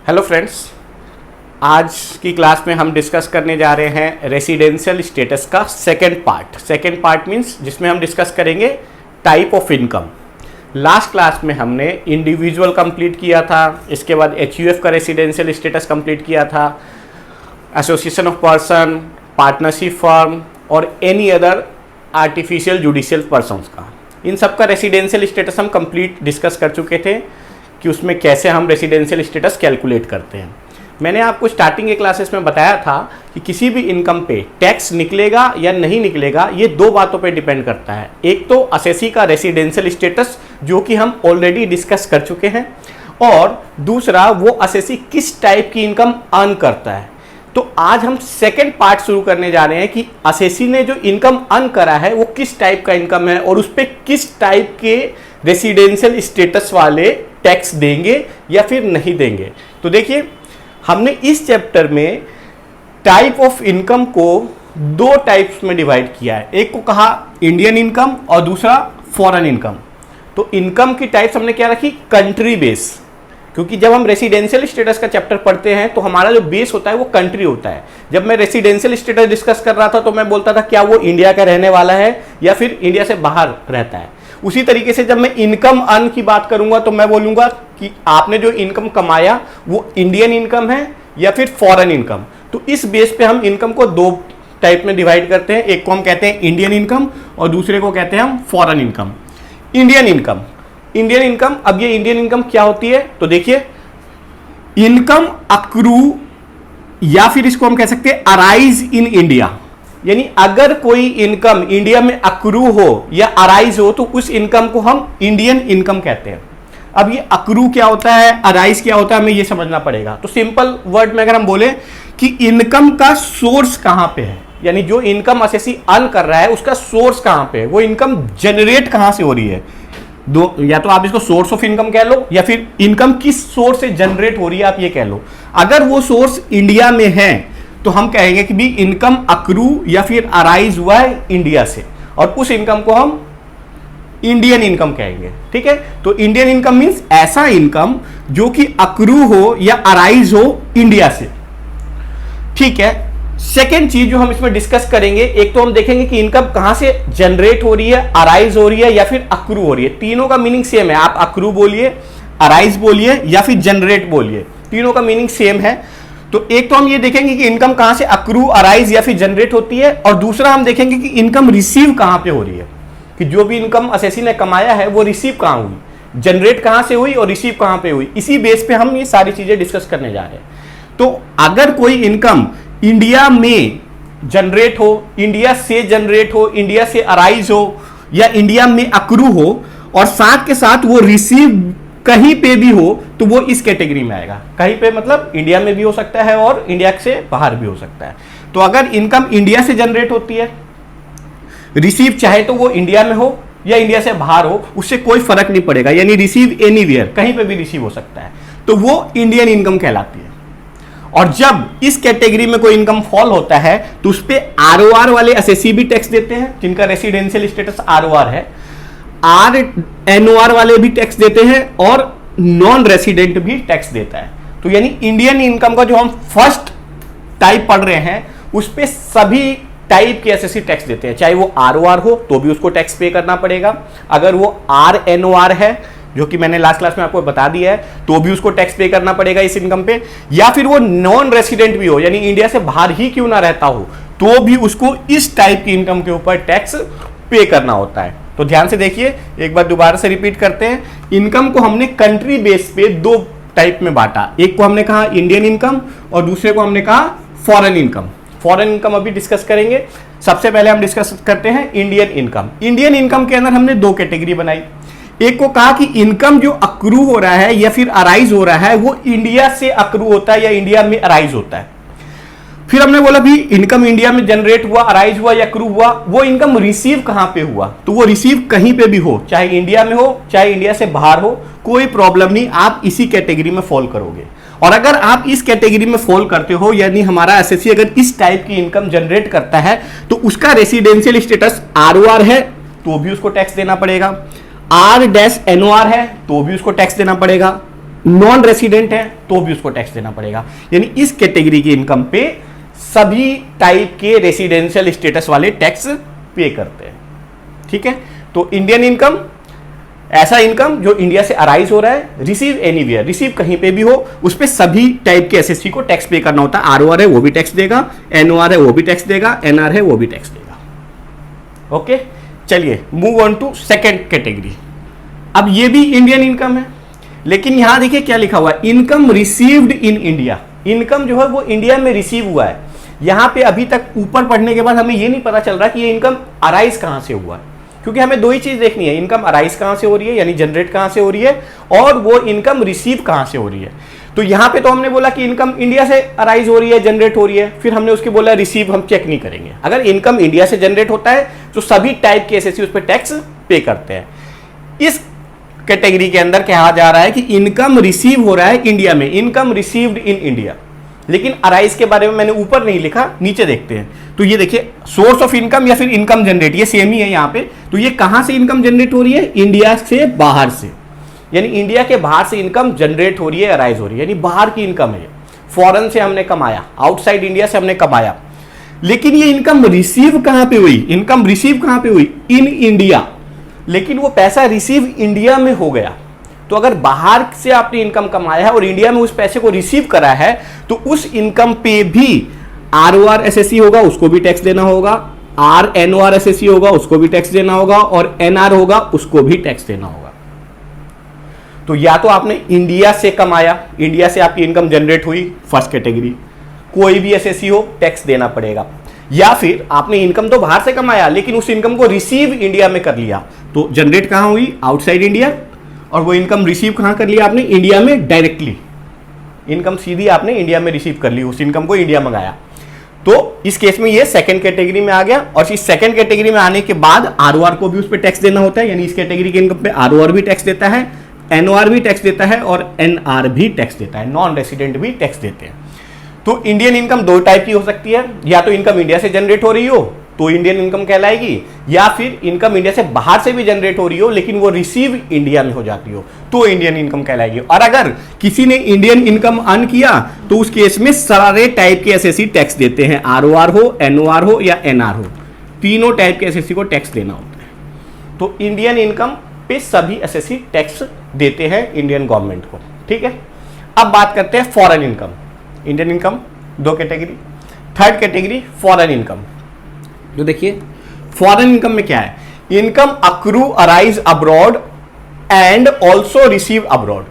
Hello friends, आज की class में हम डिस्कस करने जा रहे हैं रेसिडेंशियल स्टेटस का सेकंड पार्ट मींस जिसमें हम डिस्कस करेंगे type of income. Last class में हमने इंडिविजुअल कंप्लीट किया था, इसके बाद एचयूएफ का रेसिडेंशियल स्टेटस कंप्लीट किया था, association of person, partnership firm और any other artificial judicial persons का। इन सब का रेसिडेंशियल स्टेटस हम कंप्लीट डिस्कस कर चुके थे कि उसमें कैसे हम रेसिडेंशियल स्टेटस कैलकुलेट करते हैं। मैंने आपको स्टार्टिंग के क्लासेस में बताया था कि किसी भी इनकम पे टैक्स निकलेगा या नहीं निकलेगा ये दो बातों पे डिपेंड करता है। एक तो असेसी का रेसिडेंशियल स्टेटस जो कि हम ऑलरेडी डिस्कस कर चुके हैं, और दूसरा वो असेसी किस टाइप की इनकम अर्न करता है। तो आज हम सेकेंड पार्ट शुरू करने जा रहे हैं कि असेसी ने जो इनकम अर्न करा है वो किस टाइप का इनकम है और उस पर किस टाइप के रेसिडेंशियल स्टेटस वाले टैक्स देंगे या फिर नहीं देंगे। तो देखिए, हमने इस चैप्टर में टाइप ऑफ इनकम को दो टाइप्स में डिवाइड किया है। एक को कहा इंडियन इनकम और दूसरा फॉरेन इनकम। तो इनकम की टाइप्स हमने क्या रखी? कंट्री बेस, क्योंकि जब हम रेसिडेंशियल स्टेटस का चैप्टर पढ़ते हैं तो हमारा जो बेस होता है वो कंट्री होता है। जब मैं रेसिडेंशियल स्टेटस डिस्कस कर रहा था तो मैं बोलता था क्या वो इंडिया का रहने वाला है या फिर इंडिया से बाहर रहता है। उसी तरीके से जब मैं इनकम अर्न की बात करूंगा तो मैं बोलूंगा कि आपने जो इनकम कमाया वो इंडियन इनकम है या फिर फॉरेन इनकम। तो इस बेस पे हम इनकम को दो टाइप में डिवाइड करते हैं। एक को हम कहते हैं इंडियन इनकम और दूसरे को कहते हैं हम फॉरेन इनकम। इंडियन इनकम, अब ये इंडियन इनकम क्या होती है? तो देखिए, इनकम अक्रू या फिर इसको हम कह सकते हैं अराइज इन इंडिया, यानी अगर कोई इनकम इंडिया में अक्रू हो या अराइज हो तो उस इनकम को हम इंडियन इनकम कहते हैं। अब ये अक्रू क्या होता है, अराइज क्या होता है, हमें ये समझना पड़ेगा। तो सिंपल वर्ड में अगर हम बोले कि इनकम का सोर्स कहां पे है, यानी जो इनकम असेसी अर्न कर रहा है उसका सोर्स कहां पे है, वो इनकम जनरेट कहां से हो रही है। दो, या तो आप इसको सोर्स ऑफ इनकम कह लो या फिर इनकम किस सोर्स से जनरेट हो रही है आप ये कह लो। अगर वो सोर्स इंडिया में है तो हम कहेंगे कि भी इनकम अक्रू या फिर अराइज हुआ है इंडिया से, और उस इनकम को हम इंडियन इनकम कहेंगे। ठीक है, तो इंडियन इनकम मींस ऐसा इनकम जो कि अक्रू हो या अराइज हो इंडिया से। ठीक है, सेकेंड चीज जो हम इसमें डिस्कस करेंगे, एक तो हम देखेंगे कि इनकम कहां से जनरेट हो रही है, अराइज हो रही है या फिर अक्रू हो रही है। तीनों का मीनिंग सेम है, आप अक्रू बोलिए, अराइज बोलिए या फिर जनरेट बोलिए, तीनों का मीनिंग सेम है। तो एक तो हम ये देखेंगे कि इनकम कहां से अक्रू, अराइज या फिर जनरेट होती है, और दूसरा हम देखेंगे कि इनकम रिसीव कहां पे हो रही है, कि जो भी इनकम असेसी ने कमाया है वो रिसीव कहां हुई, जनरेट कहां से हुई और रिसीव कहां पे हुई। इसी बेस पे हम ये सारी चीजें डिस्कस करने जा रहे हैं। तो अगर कोई इनकम इंडिया में जनरेट हो, इंडिया से जनरेट हो, इंडिया से अराइज हो या इंडिया में अक्रू हो, और साथ के साथ वो रिसीव कहीं पे भी हो, तो वो इस कैटेगरी में आएगा। कहीं पे मतलब इंडिया में भी हो सकता है और इंडिया से बाहर भी हो सकता है। तो अगर इनकम इंडिया से जनरेट होती है, रिसीव चाहे तो वो इंडिया में हो या इंडिया से बाहर हो, उससे कोई फर्क नहीं पड़ेगा, यानी रिसीव एनीवेयर, कहीं पे भी रिसीव हो सकता है, तो वो इंडियन इनकम कहलाती है। और जब इस कैटेगरी में कोई इनकम फॉल होता है तो उस पे आरओआर वाले असेसी भी टैक्स देते हैं, जिनका रेसिडेंशियल स्टेटस आरओआर है। एनओआर वाले भी टैक्स देते हैं और नॉन रेसिडेंट भी टैक्स देता है। तो यानी इंडियन इनकम का जो हम फर्स्ट टाइप पढ़ रहे हैं उस पे सभी टाइप के एसएससी टैक्स देते हैं, चाहे वो आरओआर हो तो भी उसको टैक्स पे करना पड़ेगा, अगर वो आरएनओआर है जो कि मैंने लास्ट क्लास में आपको बता दिया है तो भी उसको टैक्स पे करना पड़ेगा इस इनकम पे, या फिर वो नॉन रेसिडेंट भी हो, यानी इंडिया से बाहर ही क्यों ना रहता हो, तो भी उसको इस टाइप की इनकम के ऊपर टैक्स पे करना होता है। तो ध्यान से देखिए, एक बार दोबारा से रिपीट करते हैं। इनकम को हमने कंट्री बेस पे दो टाइप में बांटा, एक को हमने कहा इंडियन इनकम और दूसरे को हमने कहा फॉरेन इनकम। फॉरेन इनकम अभी डिस्कस करेंगे। सबसे पहले हम डिस्कस करते हैं इंडियन इनकम। इंडियन इनकम के अंदर हमने दो कैटेगरी बनाई। एक को कहा कि इनकम जो अक्रू हो रहा है या फिर अराइज हो रहा है वो इंडिया से अक्रू होता है या इंडिया में अराइज होता है। फिर हमने बोला भी इनकम इंडिया में जनरेट हुआ, अराइज हुआ या अक्रू हुआ, वो इनकम रिसीव कहां पे हुआ, तो वो रिसीव कहीं पे भी हो, चाहे इंडिया में हो चाहे इंडिया से बाहर हो, कोई प्रॉब्लम नहीं, आप इसी कैटेगरी में फॉल करोगे। और अगर आप इस कैटेगरी में फॉल करते हो, यानी हमारा एसएससी अगर इस टाइप की इनकम जनरेट करता है तो उसका रेसिडेंशियल स्टेटस आरओआर है तो भी उसको टैक्स देना पड़ेगा, R-NOR है तो भी उसको टैक्स देना पड़ेगा, नॉन रेसिडेंट है तो भी उसको टैक्स देना पड़ेगा। यानी इस कैटेगरी की इनकम पे सभी टाइप के रेसिडेंशियल स्टेटस वाले टैक्स पे करते हैं। ठीक है, तो इंडियन इनकम ऐसा इनकम जो इंडिया से अराइज हो रहा है, रिसीव एनीवेयर, रिसीव कहीं पे भी हो, उस पे सभी टाइप के एसएससी को टैक्स पे करना होता है। आरओआर है वो भी टैक्स देगा, एनओआर है वो भी टैक्स देगा, एनआर है वो भी टैक्स देगा। ओके, चलिए move on to second category. अब ये भी इंडियन इनकम है, लेकिन यहां देखिए क्या लिखा हुआ है, income received in India. Income जो है वो इंडिया में रिसीव हुआ है। यहां पे अभी तक ऊपर पढ़ने के बाद हमें ये नहीं पता चल रहा कि ये इनकम अराइज कहां से हुआ है, क्योंकि हमें दो ही चीज देखनी है, इनकम अराइज कहां से हो रही है यानी जनरेट कहां से हो रही है, और वो इनकम रिसीव कहां से हो रही है। तो यहां पे तो हमने बोला कि इनकम इंडिया से अराइज हो रही है, जनरेट हो रही है, फिर हमने उसके बोला रिसीव हम चेक नहीं करेंगे। अगर इनकम इंडिया से जनरेट होता है तो सभी टाइप के एसएससी उस पर टैक्स पे करते हैं। इस कैटेगरी के अंदर कहा जा रहा है कि इनकम रिसीव हो रहा है इंडिया में, इनकम रिसीव्ड इन इंडिया, लेकिन अराइज के बारे में मैंने ऊपर नहीं लिखा, नीचे देखते हैं। तो ये देखिए सोर्स ऑफ इनकम या फिर इनकम जनरेट, ये सेम ही है यहाँ पे। तो ये कहां से इनकम जनरेट हो रही है, इंडिया से बाहर से, यानी इंडिया के बाहर से इनकम जनरेट हो रही है, अराइज हो रही है, यानी बाहर की इनकम है, फॉरेन से हमने कमाया, आउटसाइड इंडिया से हमने कमाया। लेकिन ये इनकम रिसीव कहां पे हुई, इनकम रिसीव कहां पे हुई, इन इंडिया, लेकिन वो पैसा रिसीव इंडिया में हो गया। तो अगर बाहर से आपने इनकम कमाया है और इंडिया में उस पैसे को रिसीव करा है, तो उस इनकम पे भी आरओआर एसएससी होगा, उसको भी टैक्स देना होगा, आर एनओआर एसएससी होगा, उसको भी टैक्स देना होगा, और एनआर होगा, उसको भी टैक्स देना होगा। तो या तो आपने इंडिया से कमाया, इंडिया से आपकी इनकम जनरेट हुई, फर्स्ट कैटेगरी, कोई भी एसएससी हो टैक्स देना पड़ेगा, या फिर आपने इनकम तो बाहर से कमाया लेकिन उस इनकम को रिसीव इंडिया में कर लिया। तो जनरेट कहां हुई, आउटसाइड इंडिया, और वो इनकम रिसीव कहां कर लिया आपने, इंडिया में डायरेक्टली, इनकम सीधी आपने इंडिया में रिसीव कर ली, उस इनकम को इंडिया मंगाया। तो इस केस में ये सेकंड कैटेगरी में आ गया, और इस सेकंड कैटेगरी में आने के बाद आरओआर को भी उस पर टैक्स देना होता है, यानी इस कैटेगरी के इनकम पे आरओआर भी टैक्स देता है, एनओआर भी टैक्स देता है, और एनआर भी टैक्स देता है, नॉन रेसिडेंट भी टैक्स देते हैं। तो इंडियन इनकम दो टाइप की हो सकती है, या तो इनकम इंडिया से जनरेट हो रही हो तो इंडियन इनकम कहलाएगी, या फिर इनकम इंडिया से बाहर से भी जनरेट हो रही हो लेकिन वो रिसीव इंडिया में हो जाती हो तो इंडियन इनकम कहलाएगी। और अगर किसी ने इंडियन इनकम अर्न किया तो उस केस में सारे टाइप के एसएससी टैक्स देते हैं, आरओआर हो, एनओआर हो या एनआर हो, तीनों टाइप के एसएससी को टैक्स देना होता है। तो इंडियन इनकम पे सभी एसएससी टैक्स देते हैं इंडियन गवर्नमेंट को। ठीक है, अब बात करते हैं फॉरेन इनकम। इंडियन इनकम दो category, third category foreign income. जो देखिए फॉरेन इनकम में क्या है, income accrue arise abroad and also receive abroad,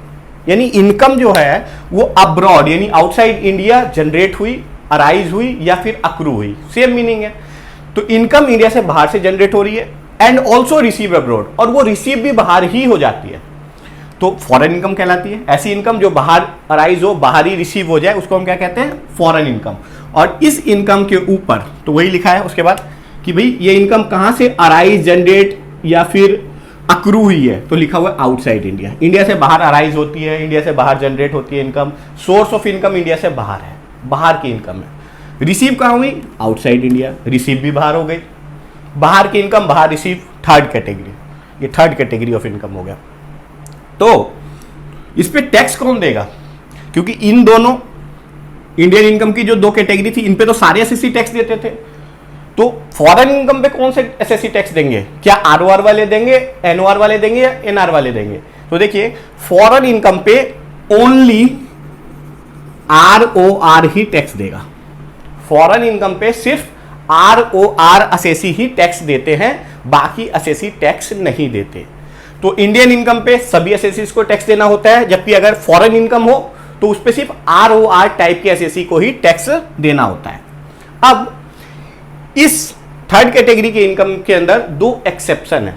यानी इनकम जो है वो अब्रॉड यानी आउटसाइड इंडिया जनरेट हुई, अराइज हुई या फिर अक्रू हुई, सेम मीनिंग है। तो इनकम इंडिया से बाहर से जनरेट हो रही है एंड ऑल्सो रिसीव अब्रॉड, और वो रिसीव भी बाहर ही हो जाती है, तो फॉरेन इनकम कहलाती है। ऐसी इनकम जो बाहर अराइज हो, बाहर ही रिसीव हो जाए, उसको हम क्या कहते हैं, फॉरेन इनकम। और इस इनकम के ऊपर तो वही लिखा है उसके बाद कि भाई ये इनकम कहां से अराइज, जनरेट या फिर अक्रू हुई है, तो लिखा हुआ है आउटसाइड इंडिया, इंडिया से बाहर अराइज होती है, इंडिया से बाहर जनरेट होती है income, source of income India से बाहर है, बाहर की इनकम है। रिसीव कहां हुई, आउटसाइड इंडिया, रिसीव भी बाहर हो गई, बाहर की इनकम बाहर रिसीव, थर्ड कैटेगरी, ये थर्ड कैटेगरी ऑफ इनकम हो गया। तो इस पे टैक्स कौन देगा, क्योंकि इन दोनों इंडियन इनकम की जो दो कैटेगरी थी इन पे तो सारे एसएससी टैक्स देते थे, तो फॉरेन इनकम पे कौन से एसएससी टैक्स देंगे, क्या आरओआर वाले देंगे, एनओआर वाले देंगे या एनआर वाले देंगे। तो देखिए फॉरेन इनकम पे ओनली आरओआर ही टैक्स देगा, फॉरेन इनकम पे सिर्फ आरओआर एसएससी ही टैक्स देते हैं, बाकी एसएससी टैक्स नहीं देते। तो इंडियन इनकम पे सभी एसएससी को टैक्स देना होता है, जबकि अगर फॉरेन इनकम हो तो उस पे सिर्फ आरओआर टाइप के एसएससी को ही टैक्स देना होता है। अब इस थर्ड कैटेगरी के इनकम के अंदर दो एक्सेप्शन है,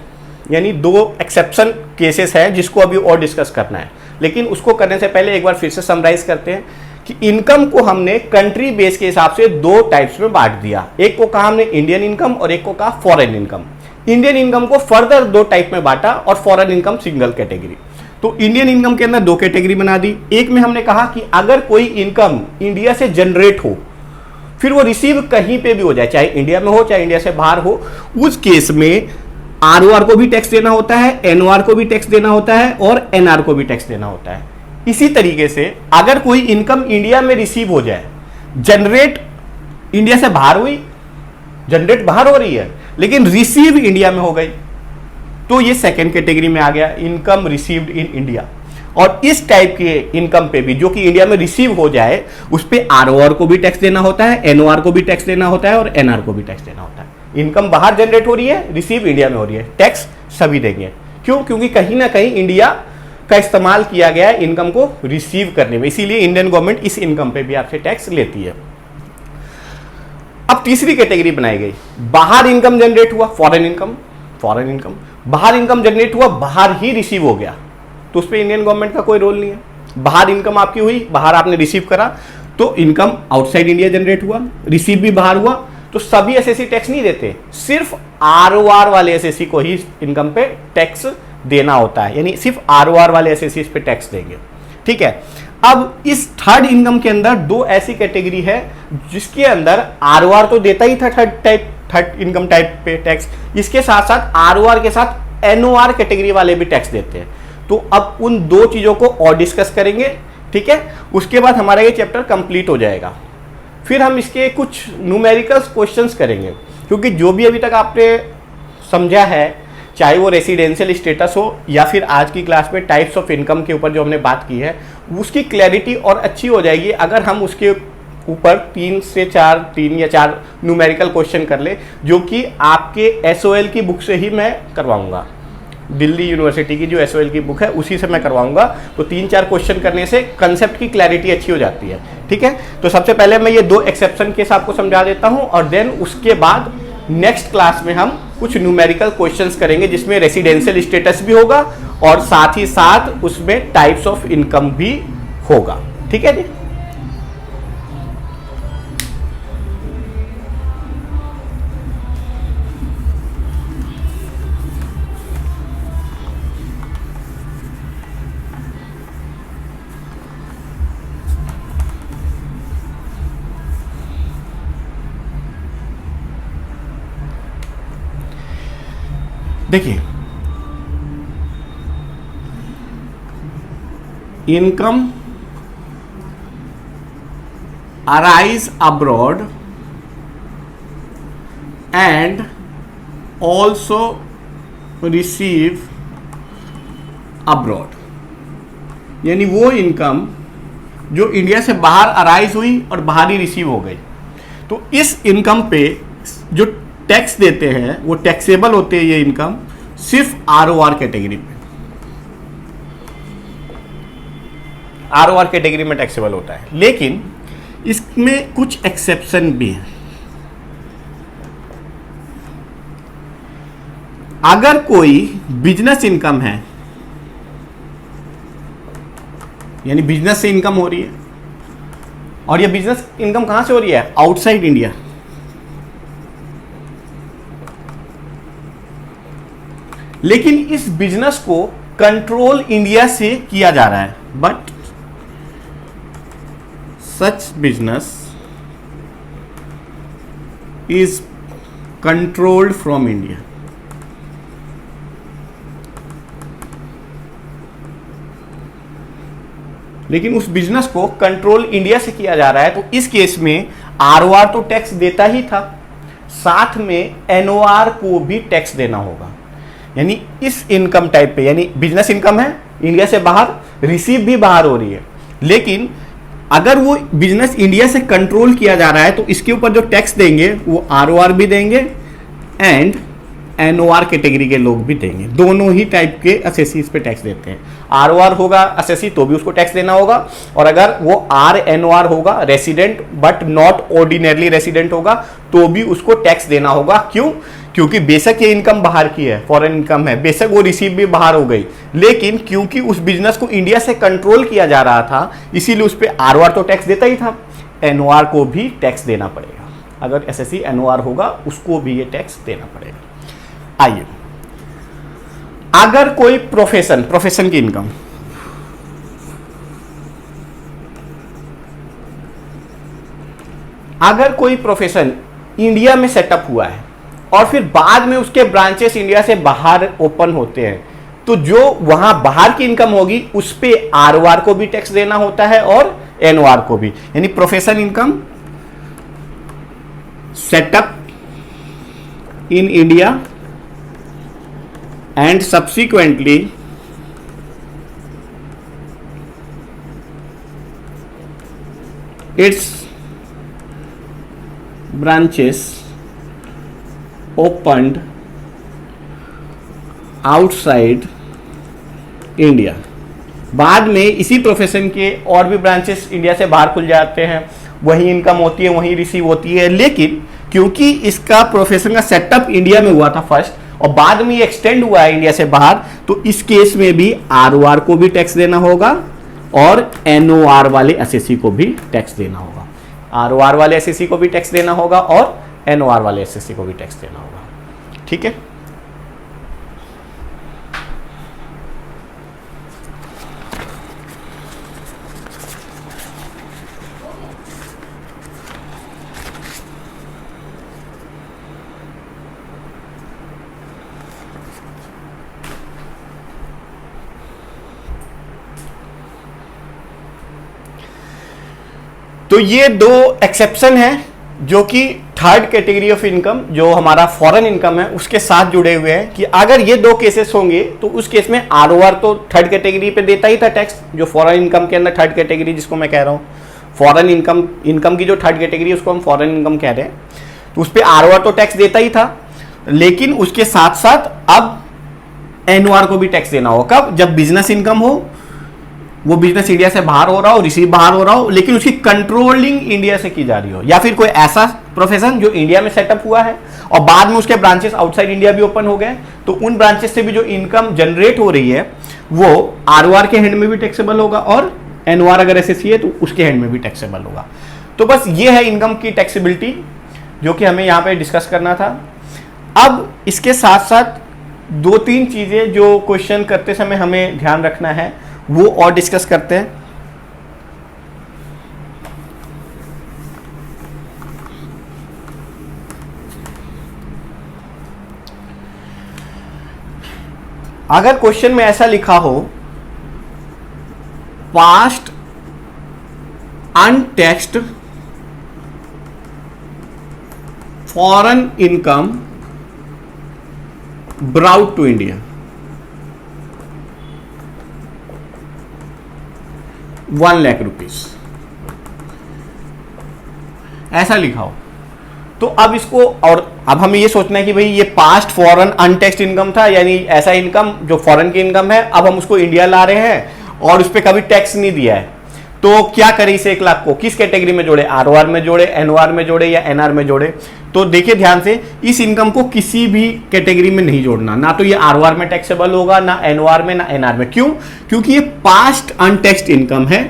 यानी दो एक्सेप्शन केसेस हैं जिसको अभी और डिस्कस करना है, लेकिन उसको करने से पहले एक बार फिर से समराइज करते हैं कि इनकम को हमने कंट्री बेस के हिसाब से दो टाइप्स में बांट दिया, एक को कहा हमने इंडियन इनकम और एक को कहा फॉरेन इनकम। इंडियन इनकम को फर्दर दो टाइप में बांटा और फॉरेन इनकम सिंगल कैटेगरी। तो इंडियन इनकम के अंदर दो कैटेगरी बना दी, एक में हमने कहा कि अगर कोई इनकम इंडिया से जनरेट हो फिर वो रिसीव कहीं पे भी हो जाए, चाहे इंडिया में हो चाहे इंडिया से बाहर हो, उस केस में आरओआर को भी टैक्स देना होता है, एनओआर को भी टैक्स देना होता है और एनआर को भी टैक्स देना होता है। इसी तरीके से अगर कोई इनकम इंडिया में रिसीव हो जाए, जनरेट इंडिया से बाहर हुई, जनरेट बाहर हो रही है लेकिन रिसीव इंडिया में हो गई, तो ये सेकेंड कैटेगरी में आ गया, इनकम रिसीव्ड इन इंडिया। और इस टाइप के इनकम पे भी जो कि इंडिया में रिसीव हो जाए उस पे आरओआर को भी टैक्स देना होता है, एनओआर को भी टैक्स देना होता है और एनआर को भी टैक्स देना होता है। इनकम बाहर जनरेट हो रही है, रिसीव इंडिया में हो रही है, टैक्स सभी देंगे। क्यों? क्योंकि कहीं ना कहीं इंडिया का इस्तेमाल किया गया है इनकम को रिसीव करने में, इसीलिए इंडियन गवर्नमेंट इस इनकम पे भी आपसे टैक्स लेती है। अब तीसरी कैटेगरी बनाई गई, बाहर इनकम जनरेट हुआ, फॉरेन इनकम, फॉरेन इनकम, बाहर इनकम जनरेट हुआ, बाहर ही रिसीव हो गया, तो उस पर इंडियन गवर्नमेंट का कोई रोल नहीं है। बाहर इनकम आपकी हुई, बाहर आपने रिसीव करा, तो इनकम आउटसाइड इंडिया जनरेट हुआ, रिसीव भी बाहर हुआ, तो सभी एसएससी टैक्स नहीं देते, सिर्फ आरओआर वाले एसएससी को ही इनकम पे टैक्स देना होता है, यानी सिर्फ आरओआर वाले एसएससी इस पे टैक्स देंगे। ठीक है, अब इस थर्ड इनकम के अंदर दो ऐसी कैटेगरी है जिसके अंदर आरओआर तो देता ही था थर्ड इनकम टाइप पे टैक्स, इसके साथ साथ आरओआर के साथ एनओआर कैटेगरी वाले भी टैक्स देते हैं। तो अब उन दो चीजों को और डिस्कस करेंगे, ठीक है, उसके बाद हमारा ये चैप्टर कंप्लीट हो जाएगा। फिर हम इसके कुछ न्यूमेरिकल क्वेश्चंस करेंगे, क्योंकि जो भी अभी तक आपने समझा है, चाहे वो रेसिडेंशियल स्टेटस हो या फिर आज की क्लास में टाइप्स ऑफ इनकम के ऊपर जो हमने बात की है, उसकी क्लैरिटी और अच्छी हो जाएगी अगर हम उसके ऊपर 3 या 4 न्यूमेरिकल क्वेश्चन कर ले, जो कि आपके एसओएल की बुक से ही मैं करवाऊंगा। दिल्ली यूनिवर्सिटी की जो एसओएल की बुक है उसी से मैं करवाऊंगा। तो 3-4 क्वेश्चन करने से कंसेप्ट की क्लैरिटी अच्छी हो जाती है। ठीक है, तो सबसे पहले मैं ये 2 एक्सेप्शन केस आपको समझा देता हूं और देन उसके बाद नेक्स्ट क्लास में हम कुछ न्यूमेरिकल क्वेश्चंस करेंगे जिसमें रेसिडेंशियल स्टेटस भी होगा और साथ ही साथ उसमें टाइप्स ऑफ इनकम भी होगा। ठीक है जी। देखिए, income arise abroad and also receive abroad, यानी वो इनकम जो इंडिया से बाहर अराइज हुई और बाहर ही रिसीव हो गई। तो इस इनकम पे जो टैक्स देते हैं वो टैक्सेबल होते हैं, ये इनकम सिर्फ आरओआर कैटेगरी में, आरओआर कैटेगरी में टैक्सेबल होता है। लेकिन इसमें कुछ एक्सेप्शन भी हैं। अगर कोई बिजनेस इनकम है, यानी बिजनेस से इनकम हो रही है, और ये बिजनेस इनकम कहां से हो रही है? आउटसाइड इंडिया, लेकिन इस बिजनेस को कंट्रोल इंडिया से किया जा रहा है, but such business is controlled from India. लेकिन उस बिजनेस को कंट्रोल इंडिया से किया जा रहा है, तो इस केस में आरओआर तो टैक्स देता ही था, साथ में एनओआर को भी टैक्स देना होगा। यानी इस इनकम टाइप पे, यानी बिजनेस इनकम है, इंडिया से बाहर, रिसीव भी बाहर हो रही है, लेकिन अगर वो बिजनेस इंडिया से कंट्रोल किया जा रहा है तो इसके ऊपर जो टैक्स देंगे वो आरओआर भी देंगे एंड एनओआर कैटेगरी के लोग भी देंगे। दोनों ही टाइप के एसएससी इस पे टैक्स देते हैं। आरओआर होगा एसएससी तो भी उसको टैक्स देना होगा, और अगर वो आरएनओआर होगा, resident but not ordinarily resident होगा, तो भी उसको टैक्स देना होगा। क्यों? क्योंकि बेशक ये इनकम बाहर की है, फॉरेन इनकम है, बेशक वो रिसीव भी बाहर हो गई, लेकिन क्योंकि उस बिजनेस को इंडिया से कंट्रोल किया जा रहा था, इसीलिए उस पर आरओआर तो टैक्स देता ही था, एनओआर को भी टैक्स देना पड़ेगा। अगर एसएससी एनओआर होगा उसको भी ये टैक्स देना पड़ेगा। आइए, अगर कोई प्रोफेशन की इनकम, अगर कोई प्रोफेशन इंडिया में सेटअप हुआ है और फिर बाद में उसके ब्रांचेस इंडिया से बाहर ओपन होते हैं, तो जो वहां बाहर की इनकम होगी उस पे आरओआर को भी टैक्स देना होता है और एनओआर को भी, यानी professional income setup in India and subsequently it's branches opened outside India. बाद में इसी प्रोफेशन के और भी ब्रांचेस इंडिया से बाहर खुल जाते हैं, वही इनकम होती है, वही रिसीव होती है, लेकिन क्योंकि इसका प्रोफेशन का सेटअप इंडिया में हुआ था फर्स्ट और बाद में ये एक्सटेंड हुआ है इंडिया से बाहर, तो इस केस में भी आरओआर को भी टैक्स देना होगा और एनओआर वाले एसएससी को भी टैक्स देना होगा। आरओआर वाले एसएससी को भी टैक्स देना होगा और एनओआर वाले एसएससी को भी टैक्स देना होगा। ठीक है, तो ये दो एक्सेप्शन है जो कि थर्ड कैटेगरी ऑफ इनकम जो हमारा फॉरेन इनकम है उसके साथ जुड़े हुए हैं कि अगर ये दो केसेस होंगे तो उस केस में आरओआर तो थर्ड कैटेगरी पे देता ही था टैक्स, जो फॉरेन इनकम के अंदर थर्ड कैटेगरी जिसको मैं कह रहा हूँ, फॉरेन इनकम की जो थर्ड कैटेगरी उसको हम फॉरेन इनकम कह रहे हैं, तो उस पर आरओआर तो टैक्स देता ही था, लेकिन उसके साथ साथ अब एनओआर को भी टैक्स देना होगा। कब? जब बिजनेस इनकम हो, वो बिजनेस इंडिया से बाहर हो रहा हो, रिसीव बाहर हो रहा हो, लेकिन उसकी कंट्रोलिंग इंडिया से की जा रही हो, या फिर कोई ऐसा प्रोफेशन जो इंडिया में सेटअप हुआ है और बाद में उसके ब्रांचेस आउटसाइड इंडिया भी ओपन हो गए, तो उन ब्रांचेस से भी जो इनकम जनरेट हो रही है वो आरओआर के हैंड में भी टैक्सेबल होगा और एनओआर अगर एसएससी है तो उसके हैंड में भी टैक्सेबल होगा। तो बस ये है इनकम की टैक्सेबिलिटी जो कि हमें यहाँ पे डिस्कस करना था। अब इसके साथ साथ दो तीन चीजें जो क्वेश्चन करते समय हमें ध्यान रखना है वो और डिस्कस करते हैं। अगर क्वेश्चन में ऐसा लिखा हो past untaxed foreign income brought to India, 1 lakh rupees, ऐसा लिखा हो, तो अब इसको, और अब हमें ये सोचना है कि भाई ये पास्ट फॉरेन अनटैक्स्ड इनकम था, यानी ऐसा इनकम जो फॉरेन की इनकम है, अब हम उसको इंडिया ला रहे हैं और उस पर कभी टैक्स नहीं दिया है, तो क्या करें इस 1 लाख को, किस कैटेगरी में जोड़े, आरओआर में जोड़े, एनओआर में जोड़े या एनआर में जोड़े। तो देखिए ध्यान से, इस इनकम को किसी भी कैटेगरी में नहीं जोड़ना, ना तो ये आरओआर में टैक्सेबल होगा, ना एनओआर में, ना एनआर में। क्यों? क्योंकि ये पास्ट अनटैक्स्ड इनकम है,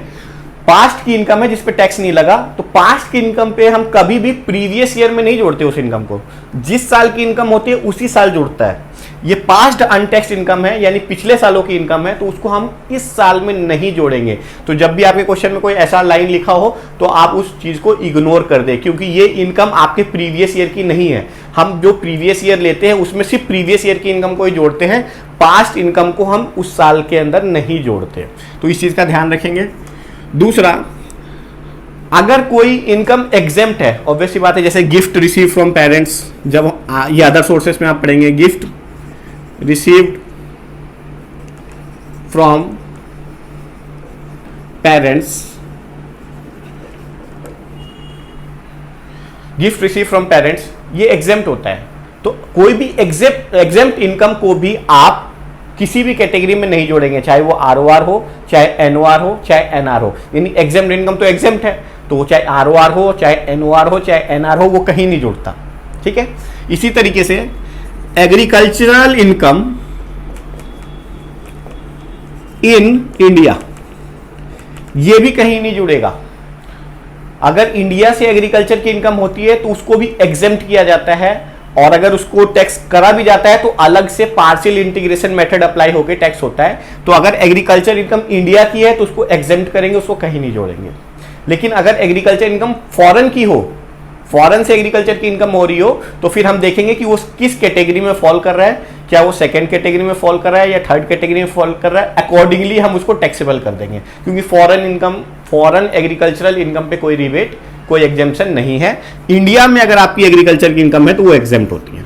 पास्ट की इनकम है जिस पे टैक्स नहीं लगा, तो पास्ट की इनकम पे हम कभी भी प्रीवियस ईयर में नहीं जोड़ते उस इनकम को, जिस साल की इनकम होती है उसी साल जुड़ता है। ये पास्ट अनटैक्स्ड इनकम है यानी पिछले सालों की इनकम है, तो उसको हम इस साल में नहीं जोड़ेंगे। तो जब भी आपके क्वेश्चन में कोई ऐसा लाइन लिखा हो तो आप उस चीज को इग्नोर कर दें, क्योंकि ये इनकम आपके प्रीवियस ईयर की नहीं है। हम जो प्रीवियस ईयर लेते हैं उसमें सिर्फ प्रीवियस ईयर की इनकम को ही जोड़ते हैं, पास्ट इनकम को हम उस साल के अंदर नहीं जोड़ते। तो इस चीज का ध्यान रखेंगे। दूसरा, अगर कोई इनकम एग्जेम्प्ट है, ऑब्वियसली बात है, जैसे गिफ्ट रिसीव फ्रॉम पेरेंट्स, जब ये अदर सोर्सेस में आप पढ़ेंगे, gift received from parents, gift receive from parents, ये एग्जेम्प्ट होता है। तो कोई भी एग्जेम्प्ट इनकम को भी आप किसी भी कैटेगरी में नहीं जोड़ेंगे, चाहे वो आरओआर हो, चाहे एनओआर हो, चाहे एनआर हो। यानी एग्जेम्प्ट इनकम तो एग्जेम्प्ट है, तो चाहे आरओआर हो, चाहे एनओआर हो, चाहे एनआर हो, वो कहीं नहीं जुड़ता। ठीक है। इसी तरीके से एग्रीकल्चरल इनकम इन इंडिया, ये भी कहीं नहीं जुड़ेगा। अगर इंडिया से एग्रीकल्चर की इनकम होती है तो उसको भी एग्जेम्प्ट किया जाता है, और अगर उसको टैक्स करा भी जाता है तो अलग से पार्शियल इंटीग्रेशन मेथड अप्लाई होकर टैक्स होता है। तो अगर एग्रीकल्चर इनकम इंडिया की है तो उसको एग्जेम्प्ट करेंगे, उसको कहीं नहीं जोड़ेंगे। लेकिन अगर एग्रीकल्चर इनकम फॉरेन की हो, फॉरेन से एग्रीकल्चर की इनकम हो रही हो, तो फिर हम देखेंगे कि वो किस कैटेगरी में फॉल कर रहा है, क्या वो सेकंड कैटेगरी में फॉल कर रहा है या थर्ड कैटेगरी में फॉल कर रहा है, अकॉर्डिंगली हम उसको टैक्सेबल कर देंगे, क्योंकि फॉरेन एग्रीकल्चरल इनकम पे कोई रिबेट, कोई एग्जेम्पशन नहीं है। इंडिया में अगर आपकी एग्रीकल्चर की इनकम है तो वो एग्जेम्प्ट होती है।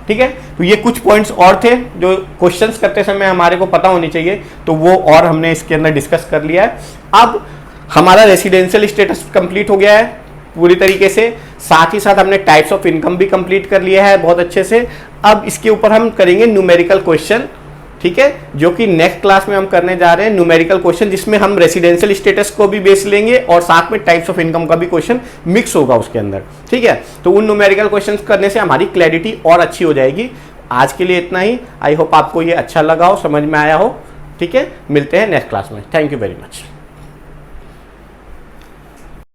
ठीक है, तो ये कुछ पॉइंट्स और थे जो क्वेश्चंस करते समय हमारे को पता होनी चाहिए, तो वो और हमने इसके अंदर डिस्कस कर लिया है। अब हमारा रेसिडेंशियल स्टेटस कंप्लीट हो गया है पूरी तरीके से, साथ ही साथ हमने टाइप्स ऑफ इनकम भी कंप्लीट कर लिया है बहुत अच्छे से। अब इसके ऊपर हम करेंगे न्यूमेरिकल क्वेश्चन, ठीक है, जो कि नेक्स्ट क्लास में हम करने जा रहे हैं न्यूमेरिकल क्वेश्चन, जिसमें हम रेसिडेंशियल स्टेटस को भी बेस लेंगे और साथ में टाइप्स ऑफ इनकम का भी क्वेश्चन मिक्स होगा उसके अंदर। ठीक है, तो उन न्यूमेरिकल क्वेश्चंस करने से हमारी क्लैरिटी और अच्छी हो जाएगी। आज के लिए इतना ही। आई होप आपको ये अच्छा लगा हो, समझ में आया हो। ठीक है, मिलते हैं नेक्स्ट क्लास में। Thank you very much.